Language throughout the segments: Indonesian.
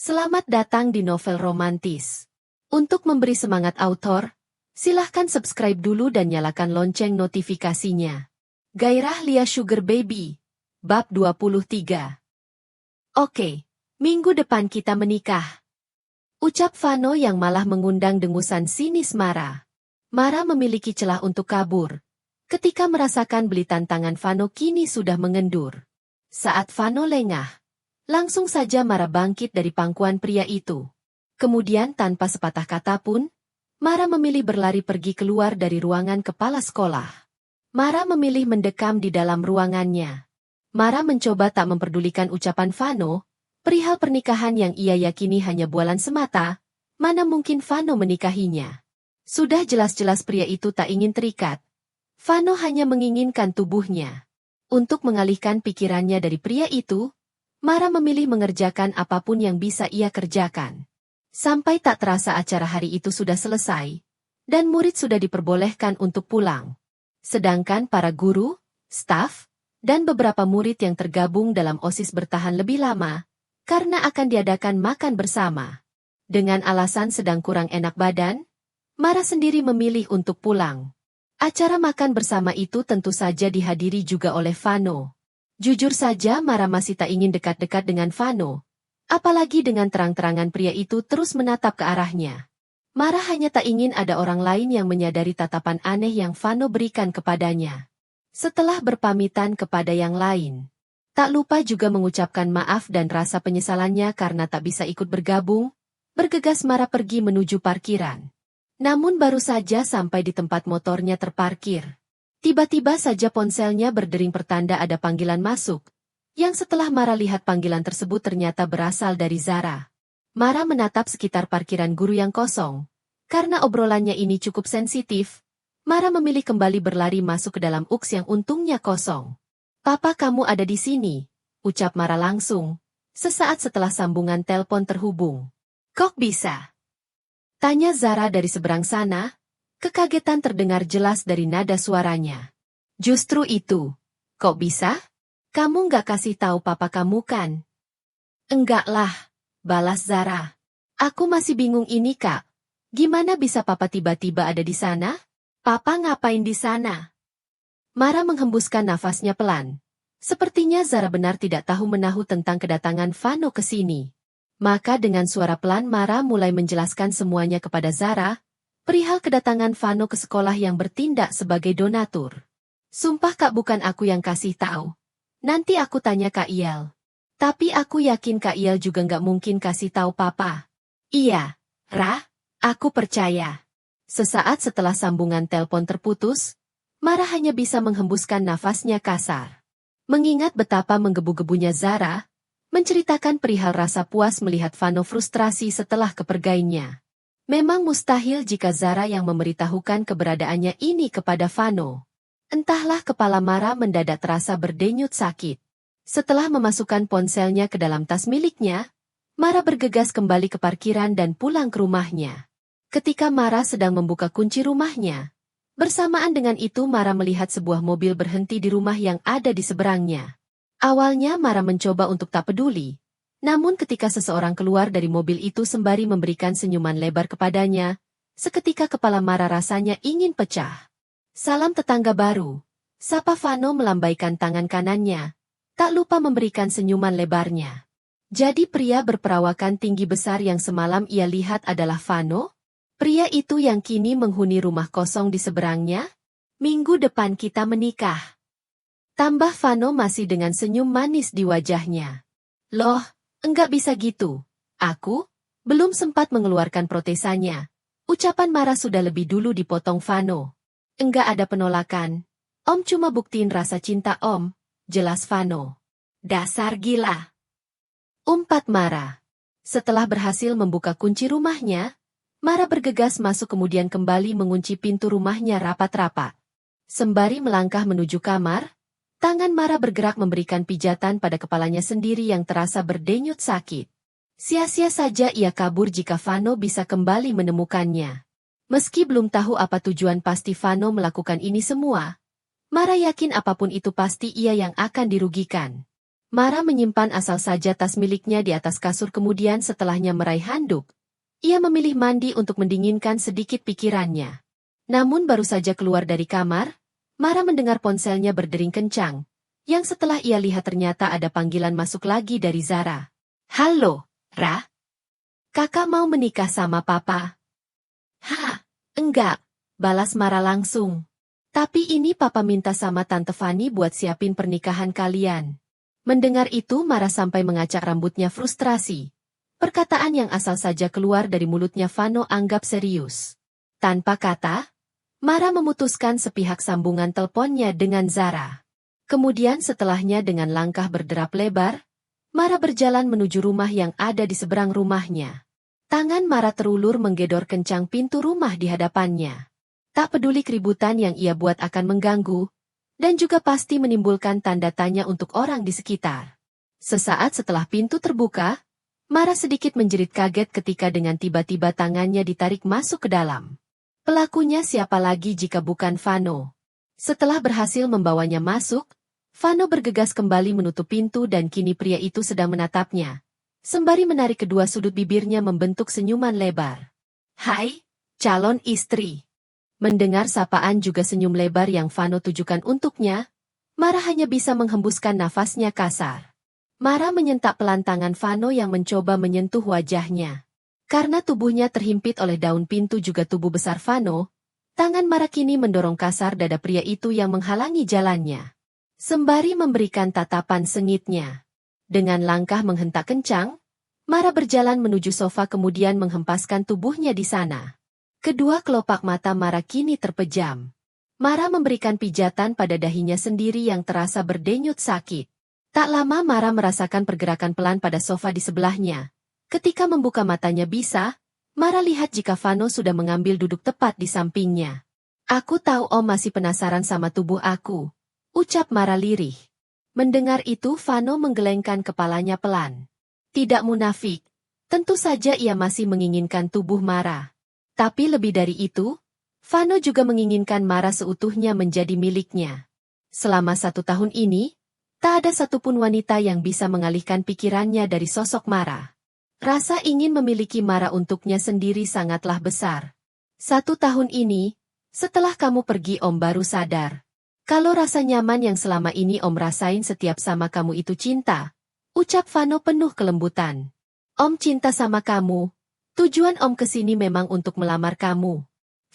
Selamat datang di novel romantis. Untuk memberi semangat autor, silahkan subscribe dulu dan nyalakan lonceng notifikasinya. Gairah Lia Sugar Baby, Bab 23. Oke, minggu depan kita menikah. Ucap Vano yang malah mengundang dengusan sinis Mara. Mara memiliki celah untuk kabur. Ketika merasakan belitan tangan Vano kini sudah mengendur. Saat Vano lengah, langsung saja Mara bangkit dari pangkuan pria itu. Kemudian tanpa sepatah kata pun, Mara memilih berlari pergi keluar dari ruangan kepala sekolah. Mara memilih mendekam di dalam ruangannya. Mara mencoba tak memperdulikan ucapan Vano, perihal pernikahan yang ia yakini hanya bualan semata, mana mungkin Vano menikahinya. Sudah jelas-jelas pria itu tak ingin terikat. Vano hanya menginginkan tubuhnya. Untuk mengalihkan pikirannya dari pria itu, Mara memilih mengerjakan apapun yang bisa ia kerjakan. Sampai tak terasa acara hari itu sudah selesai, dan murid sudah diperbolehkan untuk pulang. Sedangkan para guru, staf, dan beberapa murid yang tergabung dalam OSIS bertahan lebih lama, karena akan diadakan makan bersama. Dengan alasan sedang kurang enak badan, Mara sendiri memilih untuk pulang. Acara makan bersama itu tentu saja dihadiri juga oleh Vano. Jujur saja Mara masih tak ingin dekat-dekat dengan Vano. Apalagi dengan terang-terangan pria itu terus menatap ke arahnya. Mara hanya tak ingin ada orang lain yang menyadari tatapan aneh yang Vano berikan kepadanya. Setelah berpamitan kepada yang lain, tak lupa juga mengucapkan maaf dan rasa penyesalannya karena tak bisa ikut bergabung, bergegas Mara pergi menuju parkiran. Namun baru saja sampai di tempat motornya terparkir, tiba-tiba saja ponselnya berdering pertanda ada panggilan masuk, yang setelah Mara lihat panggilan tersebut ternyata berasal dari Zara. Mara menatap sekitar parkiran guru yang kosong. Karena obrolannya ini cukup sensitif, Mara memilih kembali berlari masuk ke dalam UKS yang untungnya kosong. "Papa kamu ada di sini," ucap Mara langsung, sesaat setelah sambungan telepon terhubung. "Kok bisa?" tanya Zara dari seberang sana. Kekagetan terdengar jelas dari nada suaranya. "Justru itu. Kok bisa? Kamu nggak kasih tahu papa kamu kan?" "Enggak lah," balas Zara. "Aku masih bingung ini kak. Gimana bisa papa tiba-tiba ada di sana? Papa ngapain di sana?" Mara menghembuskan nafasnya pelan. Sepertinya Zara benar tidak tahu menahu tentang kedatangan Vano ke sini. Maka dengan suara pelan Mara mulai menjelaskan semuanya kepada Zara, perihal kedatangan Vano ke sekolah yang bertindak sebagai donatur. "Sumpah kak bukan aku yang kasih tahu. Nanti aku tanya Kak Iel. Tapi aku yakin Kak Iel juga nggak mungkin kasih tahu papa." "Iya, Ra, aku percaya." Sesaat setelah sambungan telepon terputus, Mara hanya bisa menghembuskan nafasnya kasar. Mengingat betapa menggebu-gebunya Zara, menceritakan perihal rasa puas melihat Vano frustrasi setelah kepergiannya. Memang mustahil jika Zara yang memberitahukan keberadaannya ini kepada Vano. Entahlah kepala Mara mendadak terasa berdenyut sakit. Setelah memasukkan ponselnya ke dalam tas miliknya, Mara bergegas kembali ke parkiran dan pulang ke rumahnya. Ketika Mara sedang membuka kunci rumahnya, bersamaan dengan itu Mara melihat sebuah mobil berhenti di rumah yang ada di seberangnya. Awalnya Mara mencoba untuk tak peduli. Namun ketika seseorang keluar dari mobil itu sembari memberikan senyuman lebar kepadanya, seketika kepala Mara rasanya ingin pecah. "Salam tetangga baru," sapa Vano melambaikan tangan kanannya, tak lupa memberikan senyuman lebarnya. Jadi pria berperawakan tinggi besar yang semalam ia lihat adalah Vano? Pria itu yang kini menghuni rumah kosong di seberangnya? "Minggu depan kita menikah," tambah Vano masih dengan senyum manis di wajahnya. "Loh, enggak bisa gitu. Aku belum sempat mengeluarkan protesanya." Ucapan Mara sudah lebih dulu dipotong Vano. "Enggak ada penolakan. Om cuma buktiin rasa cinta Om," jelas Vano. "Dasar gila," umpat Mara. Setelah berhasil membuka kunci rumahnya, Mara bergegas masuk kemudian kembali mengunci pintu rumahnya rapat-rapat. Sembari melangkah menuju kamar, tangan Mara bergerak memberikan pijatan pada kepalanya sendiri yang terasa berdenyut sakit. Sia-sia saja ia kabur jika Vano bisa kembali menemukannya. Meski belum tahu apa tujuan pasti Vano melakukan ini semua, Mara yakin apapun itu pasti ia yang akan dirugikan. Mara menyimpan asal saja tas miliknya di atas kasur kemudian setelahnya meraih handuk. Ia memilih mandi untuk mendinginkan sedikit pikirannya. Namun baru saja keluar dari kamar, Mara mendengar ponselnya berdering kencang. Yang setelah ia lihat ternyata ada panggilan masuk lagi dari Zara. Halo, Ra? Kakak mau menikah sama papa? Hah, enggak, balas Mara langsung. Tapi ini papa minta sama Tante Fanny buat siapin pernikahan kalian. Mendengar itu Mara sampai mengacak rambutnya frustrasi. Perkataan yang asal saja keluar dari mulutnya Vano anggap serius. Tanpa kata, Mara memutuskan sepihak sambungan teleponnya dengan Zara. Kemudian setelahnya dengan langkah berderap lebar, Mara berjalan menuju rumah yang ada di seberang rumahnya. Tangan Mara terulur menggedor kencang pintu rumah di hadapannya. Tak peduli keributan yang ia buat akan mengganggu, dan juga pasti menimbulkan tanda tanya untuk orang di sekitar. Sesaat setelah pintu terbuka, Mara sedikit menjerit kaget ketika dengan tiba-tiba tangannya ditarik masuk ke dalam. Pelakunya siapa lagi jika bukan Vano? Setelah berhasil membawanya masuk, Vano bergegas kembali menutup pintu dan kini pria itu sedang menatapnya. Sembari menarik kedua sudut bibirnya membentuk senyuman lebar. Hai, calon istri. Mendengar sapaan juga senyum lebar yang Vano tujukan untuknya, Mara hanya bisa menghembuskan nafasnya kasar. Mara menyentak pelan tangan Vano yang mencoba menyentuh wajahnya. Karena tubuhnya terhimpit oleh daun pintu juga tubuh besar Vano, tangan Mara kini mendorong kasar dada pria itu yang menghalangi jalannya. Sembari memberikan tatapan sengitnya. Dengan langkah menghentak kencang, Mara berjalan menuju sofa kemudian menghempaskan tubuhnya di sana. Kedua kelopak mata Mara kini terpejam. Mara memberikan pijatan pada dahinya sendiri yang terasa berdenyut sakit. Tak lama Mara merasakan pergerakan pelan pada sofa di sebelahnya. Ketika membuka matanya bisa, Mara lihat jika Vano sudah mengambil duduk tepat di sampingnya. Aku tahu Om masih penasaran sama tubuh aku, ucap Mara lirih. Mendengar itu Vano menggelengkan kepalanya pelan. Tidak munafik, tentu saja ia masih menginginkan tubuh Mara. Tapi lebih dari itu, Vano juga menginginkan Mara seutuhnya menjadi miliknya. Selama 1 tahun ini, tak ada satupun wanita yang bisa mengalihkan pikirannya dari sosok Mara. Rasa ingin memiliki Mara untuknya sendiri sangatlah besar. 1 tahun ini, setelah kamu pergi Om baru sadar. Kalau rasa nyaman yang selama ini Om rasain setiap sama kamu itu cinta, ucap Vano penuh kelembutan. Om cinta sama kamu. Tujuan Om kesini memang untuk melamar kamu.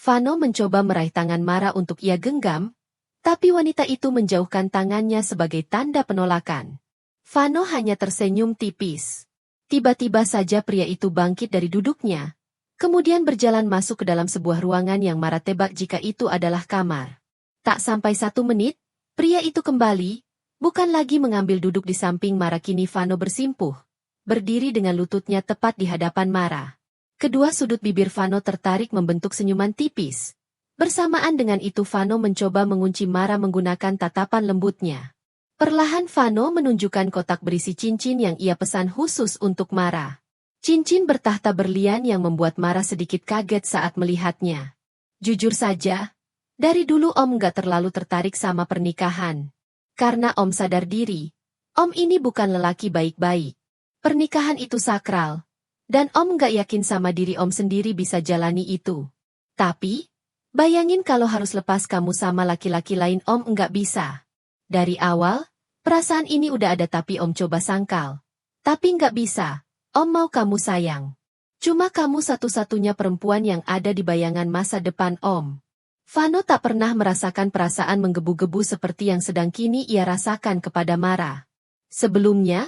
Vano mencoba meraih tangan Mara untuk ia genggam, tapi wanita itu menjauhkan tangannya sebagai tanda penolakan. Vano hanya tersenyum tipis. Tiba-tiba saja pria itu bangkit dari duduknya, kemudian berjalan masuk ke dalam sebuah ruangan yang Mara tebak jika itu adalah kamar. Tak sampai 1 menit, pria itu kembali, bukan lagi mengambil duduk di samping Mara kini Vano bersimpuh, berdiri dengan lututnya tepat di hadapan Mara. Kedua sudut bibir Vano tertarik membentuk senyuman tipis. Bersamaan dengan itu Vano mencoba mengunci Mara menggunakan tatapan lembutnya. Perlahan Vano menunjukkan kotak berisi cincin yang ia pesan khusus untuk Mara. Cincin bertahta berlian yang membuat Mara sedikit kaget saat melihatnya. Jujur saja, dari dulu Om gak terlalu tertarik sama pernikahan. Karena Om sadar diri, Om ini bukan lelaki baik-baik. Pernikahan itu sakral. Dan Om gak yakin sama diri Om sendiri bisa jalani itu. Tapi, bayangin kalau harus lepas kamu sama laki-laki lain Om nggak bisa. Dari awal, perasaan ini udah ada tapi Om coba sangkal. Tapi nggak bisa, Om mau kamu sayang. Cuma kamu satu-satunya perempuan yang ada di bayangan masa depan Om. Vano tak pernah merasakan perasaan menggebu-gebu seperti yang sedang kini ia rasakan kepada Mara. Sebelumnya,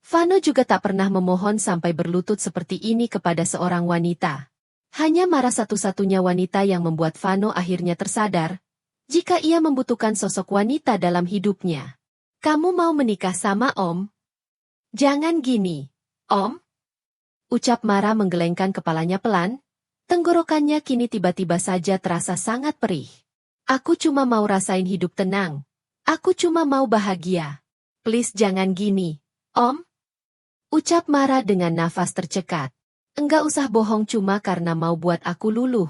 Vano juga tak pernah memohon sampai berlutut seperti ini kepada seorang wanita. Hanya Mara satu-satunya wanita yang membuat Vano akhirnya tersadar, jika ia membutuhkan sosok wanita dalam hidupnya. Kamu mau menikah sama Om? Jangan gini, Om. Ucap Mara menggelengkan kepalanya pelan, tenggorokannya kini tiba-tiba saja terasa sangat perih. Aku cuma mau rasain hidup tenang. Aku cuma mau bahagia. Please jangan gini, Om. Ucap Mara dengan nafas tercekat. Enggak usah bohong cuma karena mau buat aku luluh.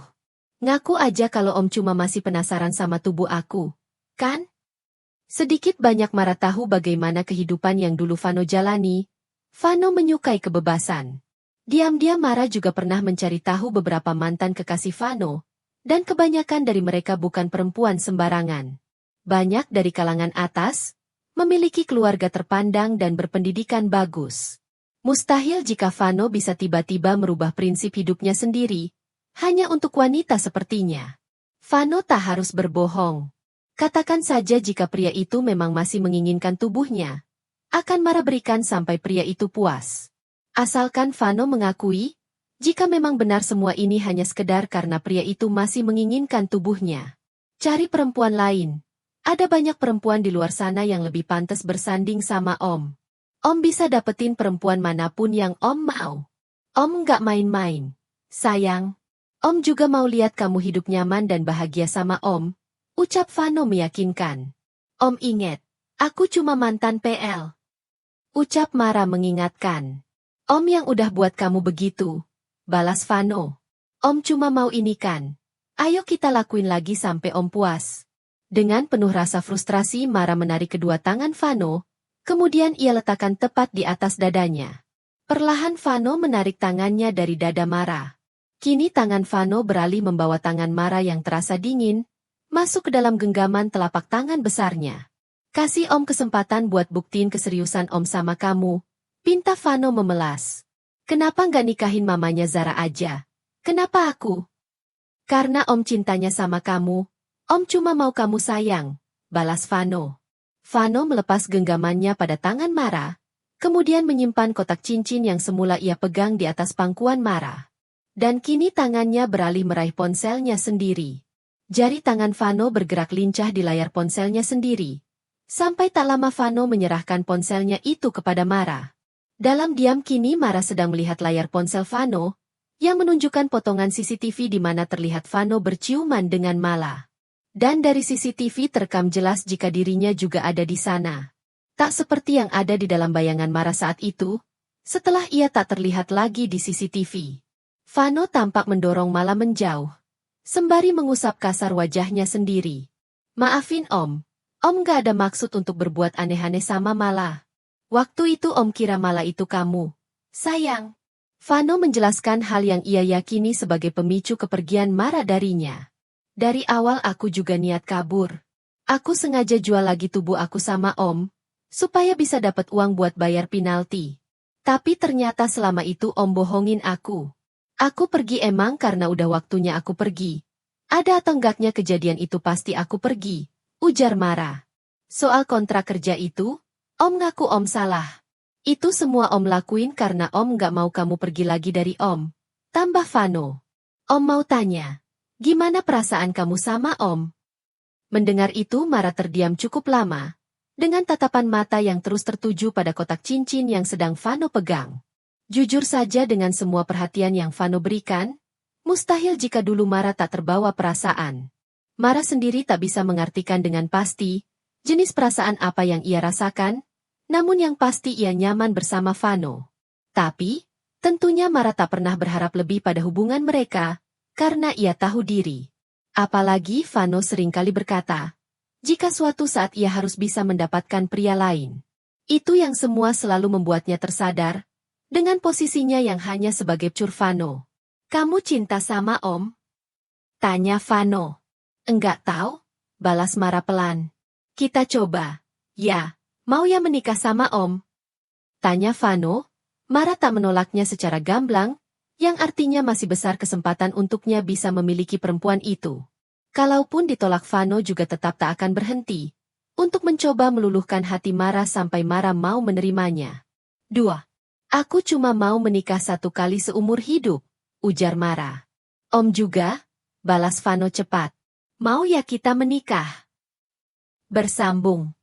Ngaku aja kalau Om cuma masih penasaran sama tubuh aku, kan? Sedikit banyak Mara tahu bagaimana kehidupan yang dulu Vano jalani. Vano menyukai kebebasan. Diam-diam Mara juga pernah mencari tahu beberapa mantan kekasih Vano, dan kebanyakan dari mereka bukan perempuan sembarangan. Banyak dari kalangan atas, memiliki keluarga terpandang dan berpendidikan bagus. Mustahil jika Vano bisa tiba-tiba merubah prinsip hidupnya sendiri, hanya untuk wanita sepertinya. Vano tak harus berbohong. Katakan saja jika pria itu memang masih menginginkan tubuhnya, akan Mara berikan sampai pria itu puas. Asalkan Vano mengakui, jika memang benar semua ini hanya sekedar karena pria itu masih menginginkan tubuhnya. Cari perempuan lain. Ada banyak perempuan di luar sana yang lebih pantas bersanding sama Om. Om bisa dapetin perempuan manapun yang Om mau. Om nggak main-main. Sayang, Om juga mau lihat kamu hidup nyaman dan bahagia sama Om. Ucap Vano meyakinkan. Om ingat, aku cuma mantan PL. Ucap Mara mengingatkan. Om yang udah buat kamu begitu. Balas Vano. Om cuma mau ini kan. Ayo kita lakuin lagi sampai Om puas. Dengan penuh rasa frustrasi Mara menarik kedua tangan Vano, kemudian ia letakkan tepat di atas dadanya. Perlahan Vano menarik tangannya dari dada Mara. Kini tangan Vano beralih membawa tangan Mara yang terasa dingin, masuk ke dalam genggaman telapak tangan besarnya. Kasih Om kesempatan buat buktiin keseriusan Om sama kamu, pinta Vano memelas. Kenapa nggak nikahin mamanya Zara aja? Kenapa aku? Karena Om cintanya sama kamu, Om cuma mau kamu sayang, balas Vano. Vano melepas genggamannya pada tangan Mara, kemudian menyimpan kotak cincin yang semula ia pegang di atas pangkuan Mara. Dan kini tangannya beralih meraih ponselnya sendiri. Jari tangan Vano bergerak lincah di layar ponselnya sendiri. Sampai tak lama Vano menyerahkan ponselnya itu kepada Mara. Dalam diam kini Mara sedang melihat layar ponsel Vano, yang menunjukkan potongan CCTV di mana terlihat Vano berciuman dengan Mala. Dan dari CCTV terekam jelas jika dirinya juga ada di sana. Tak seperti yang ada di dalam bayangan Mara saat itu, setelah ia tak terlihat lagi di CCTV. Vano tampak mendorong Mala menjauh, sembari mengusap kasar wajahnya sendiri. Maafin Om gak ada maksud untuk berbuat aneh-aneh sama Mala. Waktu itu Om kira Mala itu kamu. Sayang. Vano menjelaskan hal yang ia yakini sebagai pemicu kepergian Mara darinya. Dari awal aku juga niat kabur. Aku sengaja jual lagi tubuh aku sama Om, supaya bisa dapat uang buat bayar penalti. Tapi ternyata selama itu Om bohongin aku. Aku pergi emang karena udah waktunya aku pergi. Ada atau enggaknya kejadian itu pasti aku pergi, ujar Mara. Soal kontrak kerja itu, Om ngaku Om salah. Itu semua Om lakuin karena Om gak mau kamu pergi lagi dari Om. Tambah Vano. Om mau tanya, gimana perasaan kamu sama Om? Mendengar itu Mara terdiam cukup lama, dengan tatapan mata yang terus tertuju pada kotak cincin yang sedang Vano pegang. Jujur saja dengan semua perhatian yang Vano berikan, mustahil jika dulu Mara tak terbawa perasaan. Mara sendiri tak bisa mengartikan dengan pasti, jenis perasaan apa yang ia rasakan, namun yang pasti ia nyaman bersama Vano. Tapi, tentunya Mara tak pernah berharap lebih pada hubungan mereka, karena ia tahu diri. Apalagi Vano seringkali berkata, jika suatu saat ia harus bisa mendapatkan pria lain. Itu yang semua selalu membuatnya tersadar, dengan posisinya yang hanya sebagai cur Vano. Kamu cinta sama Om? Tanya Vano. Enggak tahu, balas Mara pelan. Kita coba. Ya, mau ya menikah sama Om? Tanya Vano. Mara tak menolaknya secara gamblang, yang artinya masih besar kesempatan untuknya bisa memiliki perempuan itu. Kalaupun ditolak Vano juga tetap tak akan berhenti, untuk mencoba meluluhkan hati Mara sampai Mara mau menerimanya. 2. Aku cuma mau menikah satu kali seumur hidup, ujar Mara. Om juga, balas Vano cepat. Mau ya kita menikah? Bersambung.